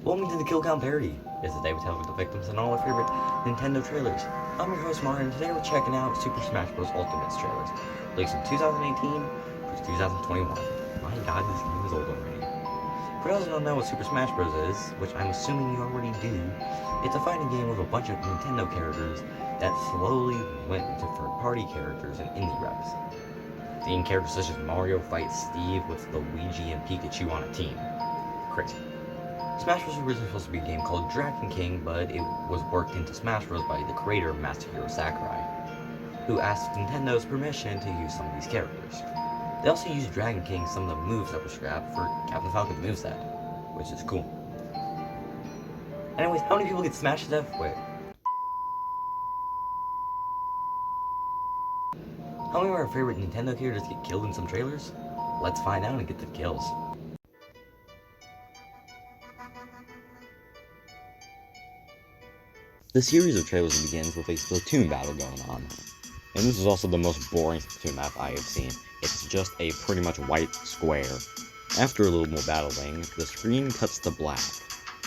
Welcome to the Kill Count Parody. This is David with the victims and all our favorite Nintendo trailers. I'm your host Martin, and today we're checking out Super Smash Bros. Ultimate's trailers, released in 2018 through 2021. My god, this game is old already. For those who don't know what Super Smash Bros. Is, which I'm assuming you already do, it's a fighting game with a bunch of Nintendo characters that slowly went into third-party characters and indie reps. Seeing characters such as Mario fight Steve with Luigi and Pikachu on a team. Crazy. Smash Bros. Was originally supposed to be a game called Dragon King, but it was worked into Smash Bros. By the creator Masahiro Sakurai, who asked Nintendo's permission to use some of these characters. They also used Dragon King some of the moves that were scrapped for Captain Falcon's moveset, which is cool. Anyways, how many people get smashed to death? Wait. How many of our favorite Nintendo characters get killed in some trailers? Let's find out and get the kills. The series of trailers begins with a Splatoon battle going on. And this is also the most boring Splatoon map I have seen. It's just a pretty much white square. After a little more battling, the screen cuts to black.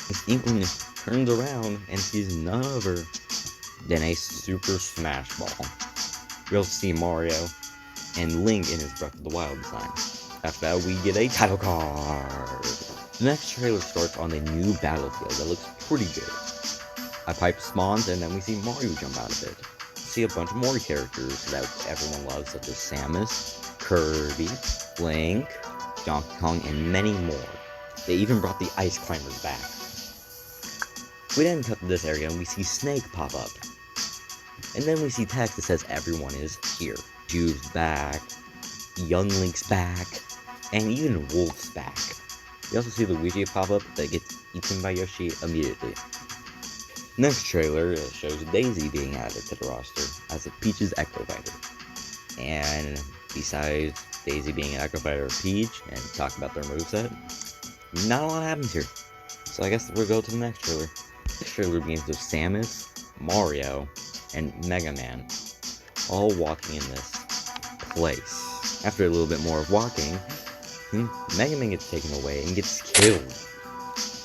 Miss Inkling turns around and sees none other than a Super Smash Ball. We also see Mario and Link in his Breath of the Wild design. After that, we get a title card. The next trailer starts on a new battlefield that looks pretty good. A pipe spawns, and then we see Mario jump out of it. We see a bunch of more characters that everyone loves, such as Samus, Kirby, Link, Donkey Kong, and many more. They even brought the Ice Climbers back. We then cut to this area, and we see Snake pop up. And then we see text that says everyone is here. Jude's back, Young Link's back, and even Wolf's back. We also see Luigi pop up that gets eaten by Yoshi immediately. Next trailer shows Daisy being added to the roster as a Peach's Echo Fighter. And besides Daisy being an Echo Fighter of Peach and talk about their moveset, not a lot happens here. So I guess we'll go to the next trailer. This trailer begins with Samus, Mario, and Mega Man all walking in this place. After a little bit more of walking, Mega Man gets taken away and gets killed.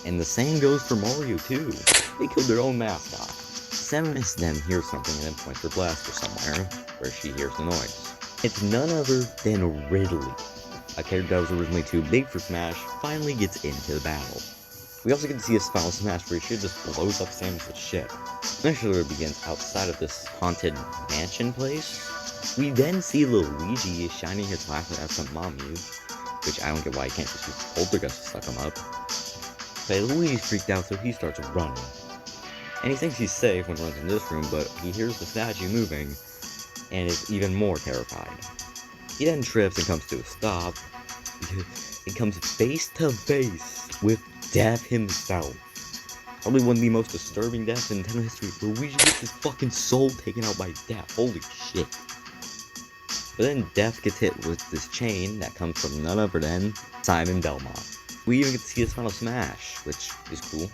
And the same goes for Mario too. They killed their own mascot. Samus then hears something and then points her blaster somewhere where she hears the noise. It's none other than Ridley. A character that was originally too big for Smash finally gets into the battle. We also get to see his final Smash where he just blows up Samus' ship. Next trailer begins outside of this haunted mansion place. We then see Luigi shining his flashlight at some mommies, which I don't get why he can't just use Poltergust to suck him up. But Luigi's freaked out, so he starts running. And he thinks he's safe when he runs in this room, but he hears the statue moving, and is even more terrified. He then trips and comes to a stop. He comes face to face with Death himself. Probably one of the most disturbing deaths in Nintendo history. Luigi gets his fucking soul taken out by Death. Holy shit. But then Death gets hit with this chain that comes from none other than Simon Belmont. We even get to see his final smash, which is cool.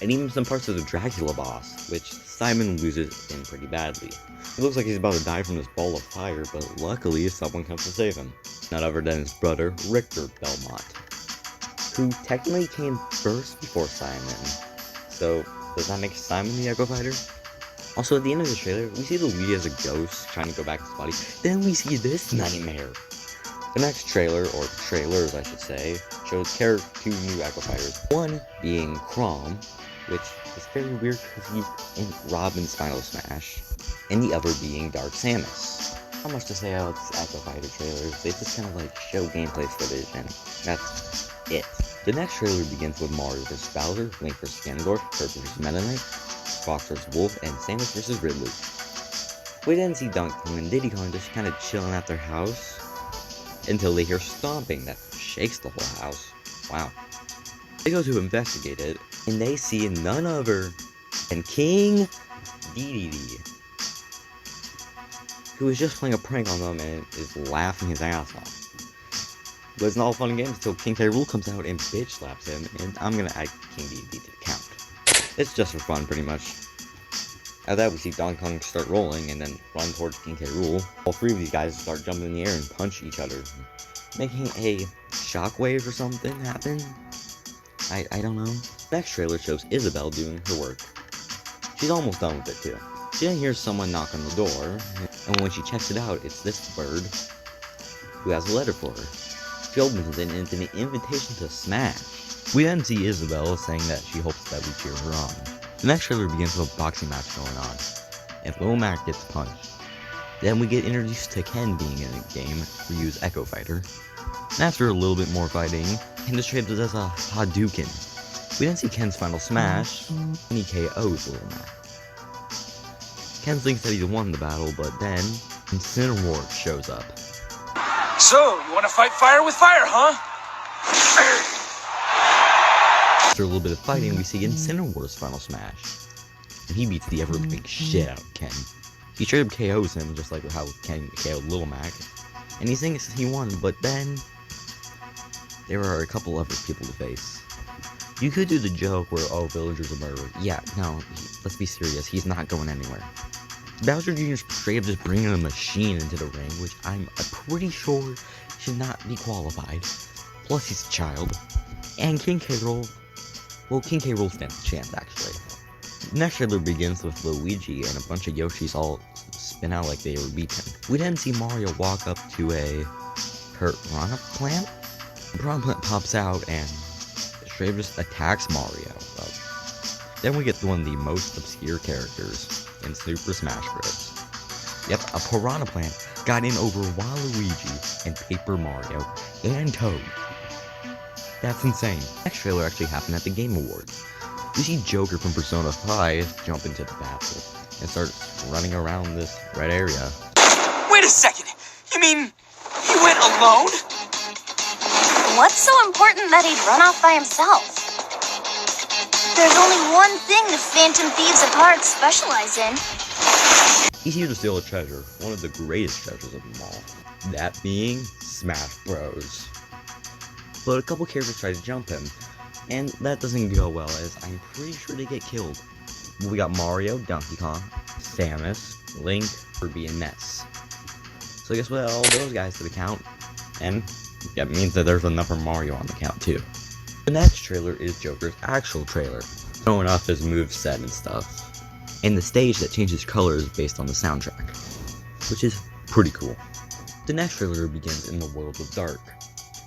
And even some parts of the Dracula boss, which Simon loses in pretty badly. It looks like he's about to die from this ball of fire, but luckily someone comes to save him. None other than his brother, Richter Belmont, who technically came first before Simon. So, does that make Simon the Echo Fighter? Also, at the end of the trailer, we see Luigi as a ghost trying to go back to his body. Then we see this nightmare. The next trailer, or trailers I should say, shows two new Echo Fighters. One being Chrom, which is very weird because he's in Robin's Final Smash, and the other being Dark Samus. Not much to say about these Echo Fighter trailers, they just kind of like show gameplay footage, and that's it. The next trailer begins with Mario vs. Bowser, Link vs. Ganondorf, Kirby vs. Meta Knight, Fox vs. Wolf, and Samus vs. Ridley. We then see Donkey Kong and Diddy Kong just kind of chilling at their house, until they hear stomping that shakes the whole house. Wow. They go to investigate it, and they see none other than King Dedede, who is just playing a prank on them and is laughing his ass off. But it's not all fun and games until King K. Rool comes out and bitch slaps him, and I'm gonna add King Dedede to the count. It's just for fun, pretty much. After that, we see Donkey Kong start rolling and then run towards King K. Rool. All three of these guys start jumping in the air and punch each other, making a shockwave or something happen. I don't know. Next trailer shows Isabelle doing her work. She's almost done with it too. She then hears someone knock on the door, and when she checks it out, it's this bird who has a letter for her. She opens it and it's an invitation to smash. We then see Isabelle saying that she hopes that we cheer her on. The next trailer begins with a boxing match going on, and Lil Mac gets punched. Then we get introduced to Ken being in a game, Ryu's Echo Fighter. And after a little bit more fighting, Ken describes it as a Hadouken. We then see Ken's final smash, and he KOs Lil Mac. Ken thinks that he's won the battle, but then Incineroar shows up. So, you want to fight fire with fire, huh? After a little bit of fighting, we see Incineroar's final smash, and he beats the ever-living shit out of Ken. He straight up KOs him, just like how Ken KO'd Lil Mac, and he thinks he won, but then there are a couple other people to face. You could do the joke where, oh, villagers are murdered. Yeah, no, let's be serious, he's not going anywhere. Bowser Jr.'s straight up just bringing a machine into the ring, which I'm pretty sure should not be qualified. Plus, he's a child. And King K. Rool, well, King K. Rool stands a chance, actually. The next trailer begins with Luigi and a bunch of Yoshis all spin out like they were beaten. We then see Mario walk up to a piranha plant. The piranha plant pops out and straight up just attacks Mario. Then we get one of the most obscure characters in Super Smash Bros. Yep, a piranha plant got in over Waluigi and Paper Mario and Toad. That's insane. Next trailer actually happened at the Game Awards. We see Joker from Persona 5 jump into the battle and start running around this red area. Wait a second! You mean he went alone? What's so important that he'd run off by himself? There's only one thing the Phantom Thieves of Hearts specialize in. He's here to steal a treasure, one of the greatest treasures of them all. That being Smash Bros. But a couple characters try to jump him, and that doesn't go well, as I'm pretty sure they get killed. We got Mario, Donkey Kong, Samus, Link, Kirby, and Ness. So I guess with all those guys to the count, and that means that there's another Mario on the count too. The next trailer is Joker's actual trailer, showing off his moveset and stuff, and the stage that changes colors based on the soundtrack, which is pretty cool. The next trailer begins in the world of Dark,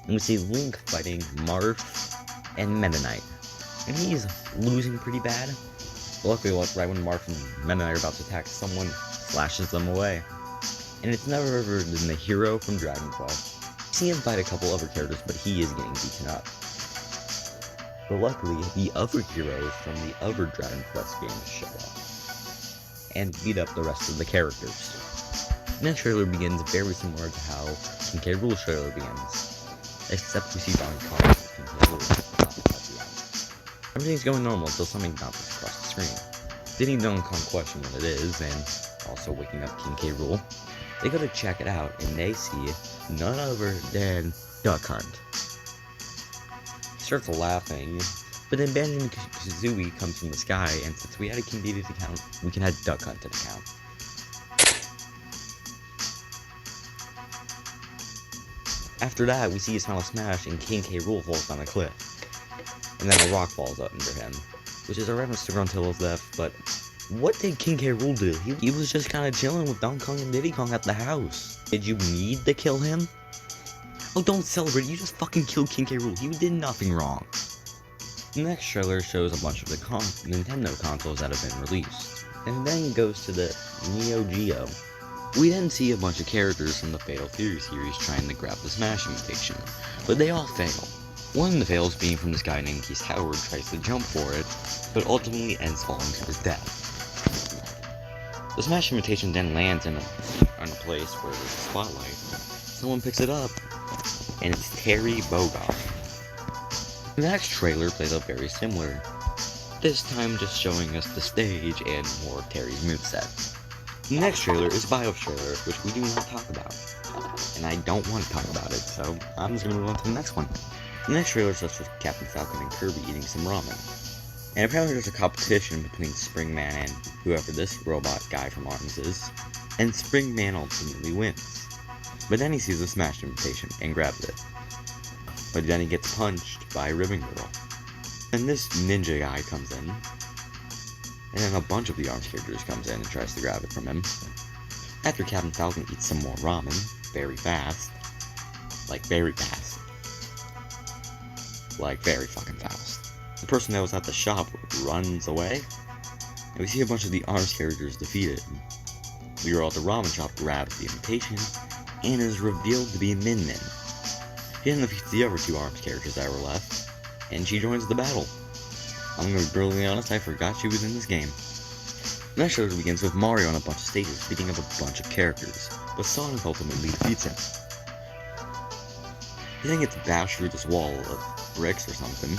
and we see Link fighting Marth and Meta Knight, and he's losing pretty bad. Luckily, right when Marth and Meta Knight are about to attack, someone slashes them away, and it's never ever been the hero from Dragon Quest. You see him fight a couple other characters, but he is getting beaten up. But luckily, the other heroes from the other Dragon Quest games show up and beat up the rest of the characters. The next trailer begins very similar to how King K. Rool's trailer begins, except we see Donkey Kong and King K. Rool at the end. Everything's going normal until something bounces across the screen. Then Donkey Kong questions what it is, and also waking up King K. Rool. They go to check it out, and they see none other than Duck Hunt. He starts laughing, but then Benjamin Kazooie comes from the sky, and since we added King Dedede's account, we can add Duck Hunt to the account. After that, we see his final smash, and King K. Rool falls down a cliff. And then a rock falls up under him, which is a reference to Gruntillo's death, but what did King K. Rool do? He was just kind of chilling with Donkey Kong and Diddy Kong at the house. Did you need to kill him? Oh, don't celebrate, you just fucking killed King K. Rool. He did nothing wrong. The next trailer shows a bunch of the Nintendo consoles that have been released, and then goes to the Neo Geo. We then see a bunch of characters from the Fatal Fury series trying to grab the Smash invitation, but they all fail. One of the fails being from this guy named Keith Howard tries to jump for it, but ultimately ends falling to his death. The Smash invitation then lands in a place where there's a spotlight. Someone picks it up, and it's Terry Bogard. The next trailer plays out very similar, this time just showing us the stage and more of Terry's moveset. The next trailer is Bio's trailer, which we do not talk about, and I don't want to talk about it, so I'm just going to move on to the next one. The next trailer is just with Captain Falcon and Kirby eating some ramen, and apparently there's a competition between Springman and whoever this robot guy from ARMS is, and Springman ultimately wins. But then he sees the Smash invitation and grabs it. But then he gets punched by Ribbon Girl. And this ninja guy comes in, and then a bunch of the ARMS characters comes in and tries to grab it from him. After Captain Falcon eats some more ramen, very fast, like very fast, like very fucking fast, the person that was at the shop runs away, and we see a bunch of the ARMS characters defeated. The girl at the ramen shop grabs the invitation, and is revealed to be Min Min. She then defeats the other two ARMS characters that were left, and she joins the battle. I'm gonna be brutally honest, I forgot she was in this game. The next chapter begins with Mario on a bunch of stages beating up a bunch of characters, but Sonic ultimately defeats him. He then gets bashed through this wall of bricks or something,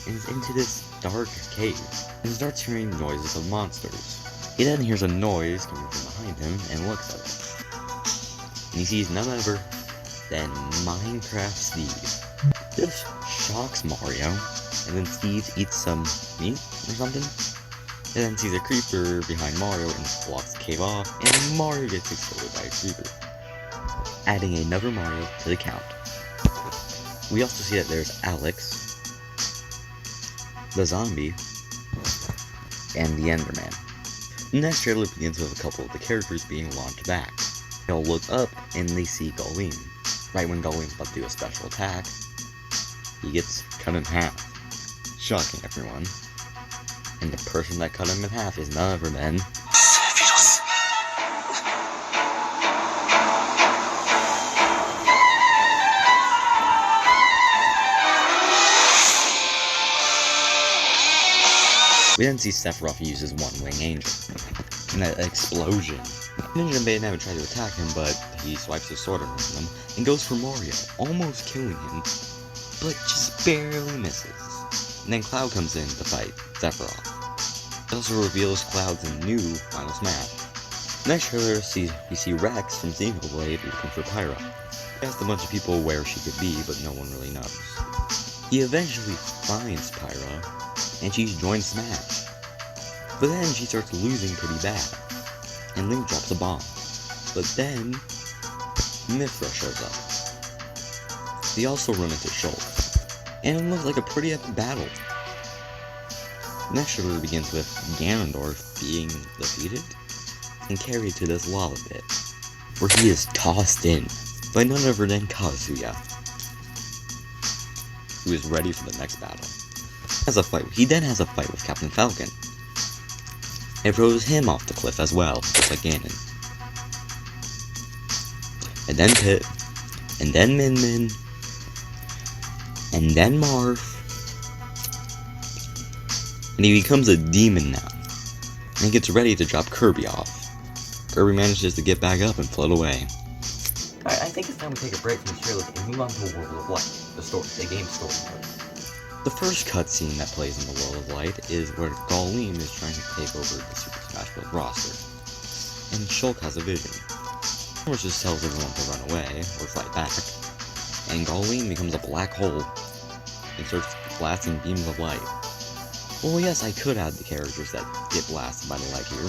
and is into this dark cave, and starts hearing noises of monsters. He then hears a noise coming from behind him and looks at it. And he sees none other than Minecraft Steve. This shocks Mario, and then Steve eats some meat or something, and then sees a creeper behind Mario and blocks the cave off, and Mario gets exploded by a creeper, adding another Mario to the count. We also see that there's Alex, the zombie, and the Enderman. The next trailer begins with a couple of the characters being launched back. They all look up and they see Goleem. Right when Goleem's about to do a special attack, he gets cut in half, shocking everyone. And the person that cut him in half is none other than Sephiroth. We then see Sephiroth use his one-wing angel. And that explosion. Ninja Maiden never tried to attack him, but he swipes his sword around him and goes for Mario, almost killing him, but just barely misses. And then Cloud comes in to fight Sephiroth. It also reveals Cloud's new Final Smash. Next trailer, we see Rex from Xenoblade looking for Pyra. He asked a bunch of people where she could be, but no one really knows. He eventually finds Pyra, and she's joined Smash. But then she starts losing pretty bad, and Link drops a bomb. But then, Mythra shows up. They also run into Shulk, and it looks like a pretty epic battle. Next trailer begins with Ganondorf being defeated and carried to this lava pit, where he is tossed in by none other than Kazuya, who is ready for the next battle. He then has a fight with Captain Falcon. It throws him off the cliff as well, just like Ganon. And then Pit, and then Min Min, and then Marth. And he becomes a demon now, and he gets ready to drop Kirby off. Kirby manages to get back up and float away. Alright, I think it's time to take a break from the trailer and move on to World of Light, the game story mode. The first cutscene that plays in the World of Light is where Goleem is trying to take over the Super Smash Bros. Roster, and Shulk has a vision, which just tells everyone to run away or fight back, and Goleem becomes a black hole and starts blasting beams of light. Well, yes, I could add the characters that get blasted by the light here.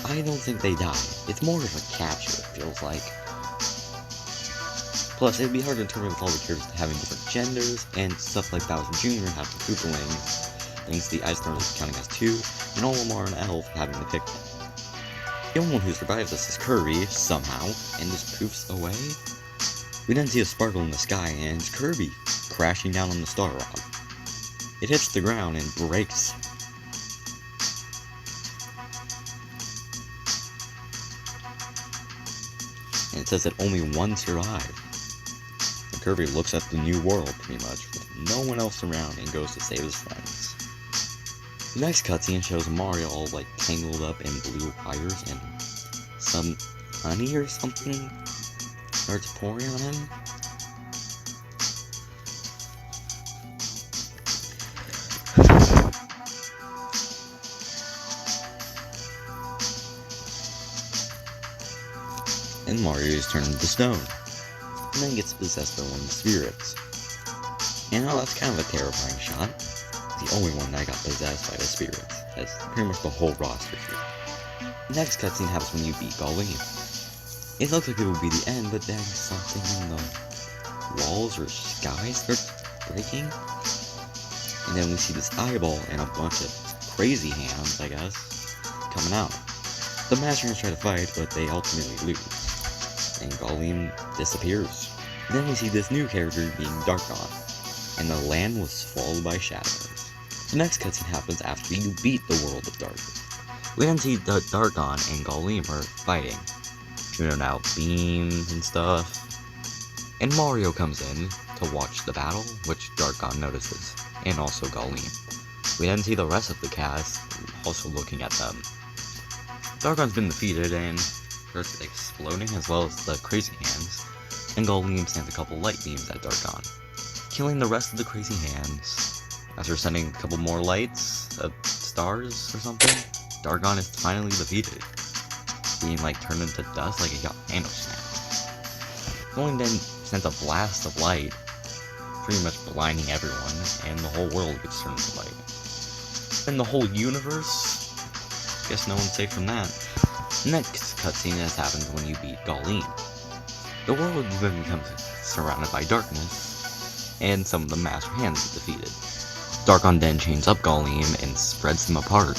I don't think they die. It's more of a capture, it feels like. Plus, it'd be hard to determine with all the characters having different genders, and stuff like Bowser Jr. having the Koopalings, thanks to the Ice Throne counting as 2, and Olimar and Elf having the Pikmin. The only one who survives this is Kirby, somehow, and just poofs away. We then see a sparkle in the sky, and it's Kirby crashing down on the Star Rock. It hits the ground and breaks. And it says that only one survived. And Kirby looks at the new world, pretty much, with no one else around, and goes to save his friends. The next cutscene shows Mario all, like, tangled up in blue wires, and some honey or something starts pouring on him. And Mario is turned into stone, and then gets possessed by one of the spirits. And that's kind of a terrifying shot. The only one that got possessed by the spirits. That's pretty much the whole roster here. The next cutscene happens when you beat Goleem. It looks like it would be the end, but then something in the walls or sky starts breaking. And then we see this eyeball and a bunch of crazy hands, I guess, coming out. The Master Hands try to fight, but they ultimately lose. And Galim disappears. Then we see this new character being Darkon, and the land was swallowed by shadows. The next cutscene happens after you beat the world of darkness. We then see the Darkon and Galim are fighting, shooting out beams and stuff. And Mario comes in to watch the battle, which Darkon notices, and also Galim. We then see the rest of the cast also looking at them. Darkon's been defeated and starts exploding, as well as the crazy hands, and Galim sends a couple light beams at Darkon, killing the rest of the crazy hands. After sending a couple more lights, stars or something, Darkon is finally defeated, being turned into dust like he got nanosnapped. Galim then sends a blast of light, pretty much blinding everyone, and the whole world gets turned into light. And the whole universe? Guess no one's safe from that. Next cutscene has happened when you beat Galim. The world then becomes surrounded by darkness, and some of the Master Hands get defeated. Darkon then chains up Galim and spreads him apart,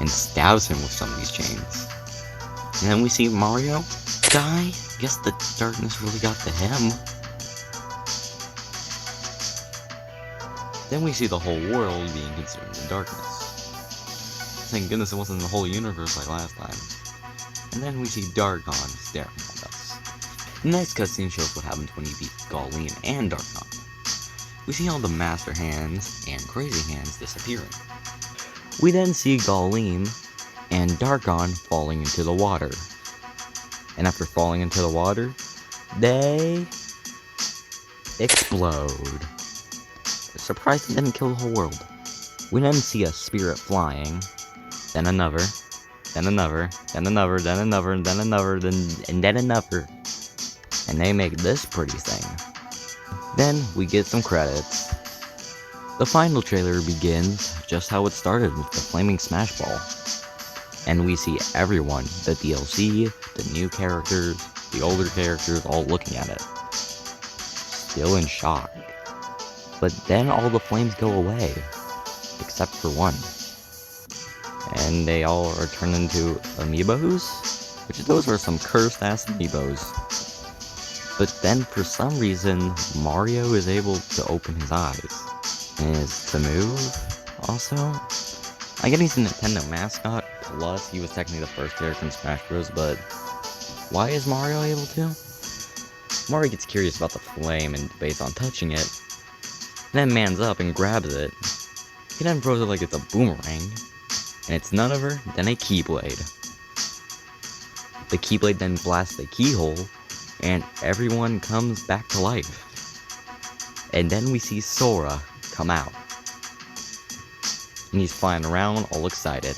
and stabs him with some of these chains. And then we see Mario die. Guess the darkness really got to him. Then we see the whole world being consumed in darkness. Thank goodness it wasn't the whole universe like last time. And then we see Darkon staring at us. The next cutscene shows what happens when you beat Galim and Darkon. We see all the Master Hands and Crazy Hands disappearing. We then see Galim and Darkon falling into the water. And after falling into the water, they explode. Surprised it didn't kill the whole world. We then see a spirit flying, then another, then another, then another, then another, then another, then another. And they make this pretty thing. Then we get some credits. The final trailer begins just how it started with the flaming Smash Ball. And we see everyone, the DLC, the new characters, the older characters, all looking at it. Still in shock. But then all the flames go away, except for one. And they all are turned into amiibos, which those are some cursed ass amiibos. But then for some reason, Mario is able to open his eyes. And is to move, also. I get he's a Nintendo mascot, plus he was technically the first character in Smash Bros, but why is Mario able to? Mario gets curious about the flame and debates on touching it, then mans up and grabs it. He then throws it like it's a boomerang, and it's none other than a Keyblade. The Keyblade then blasts the keyhole, and everyone comes back to life. And then we see Sora come out. And he's flying around all excited.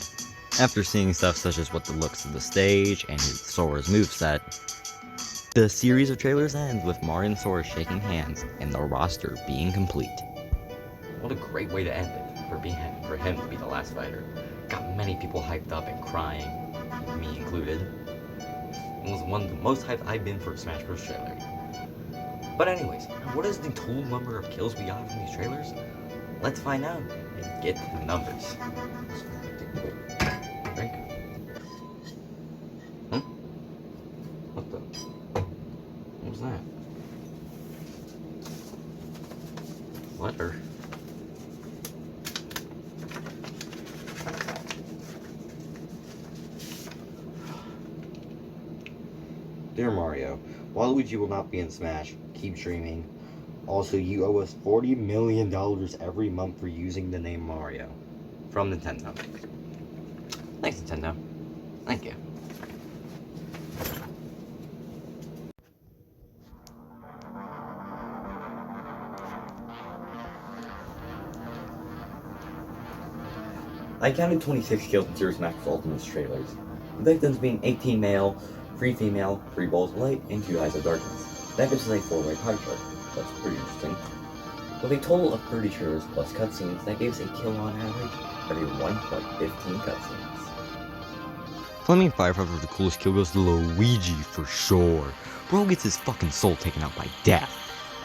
After seeing stuff such as what the looks of the stage and Sora's moveset, the series of trailers ends with Mario and Sora shaking hands and the roster being complete. What a great way to end it, for him to be the last fighter. Got many people hyped up and crying, me included. It was one of the most hyped I've been for a Smash Bros. Trailer. But anyways, what is the total number of kills we got from these trailers? Let's find out and get to the numbers. Drink. Huh? What the? What was that? Letter. Dear Mario, Waluigi will not be in Smash. Keep streaming. Also, you owe us $40 million every month for using the name Mario. From Nintendo. Thanks, Nintendo. Thank you. I counted 26 kills in Super Smash Bros. Ultimate's trailers. The victims being 18 male, 3 female, 3 balls of light, and 2 eyes of darkness. That gives us a 4-way pie chart. That's pretty interesting. With a total of 30 trailers plus cutscenes, that gives a kill on average every 1.15 cutscenes. Flaming Firefighter for the coolest kill goes to Luigi for sure. Bro gets his fucking soul taken out by death.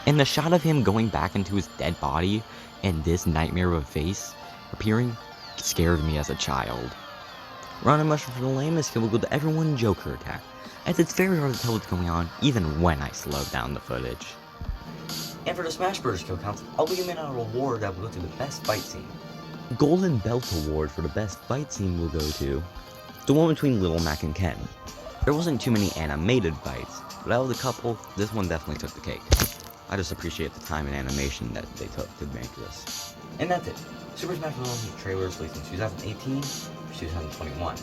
And the shot of him going back into his dead body and this nightmare of a face appearing scared me as a child. Running mushroom for the lamest kill will go to everyone in Joker attack, as it's very hard to tell what's going on even when I slow down the footage. And for the Smash Bros. Kill counts, I'll be giving out a reward that will go to the best fight scene. Golden Belt Award for the best fight scene will go to the one between Little Mac and Ken. There wasn't too many animated fights, but out of the couple, this one definitely took the cake. I just appreciate the time and animation that they took to make this. And that's it. Super Smash Bros. Trailers released in 2018 or 2021.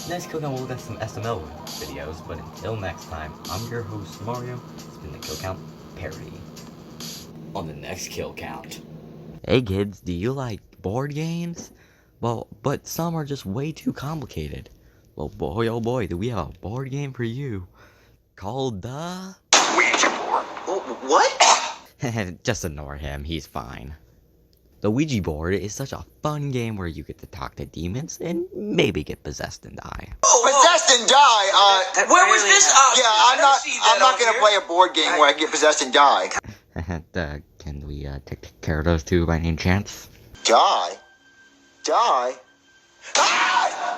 Next kill count, we'll look at some SML videos, but until next time, I'm your host Mario. It's been the Kill Count Parody. On the next Kill Count. Hey kids, do you like board games? Well, but some are just way too complicated. Well, boy oh boy, do we have a board game for you. Called the... Ouija board. What? Just ignore him, he's fine. The Ouija board is such a fun game where you get to talk to demons and maybe get possessed and die. Possessed and die? Where was this? Yeah, I'm not gonna play a board game where I get possessed and die. Can we take care of those two by any chance? Die? Die? Ah!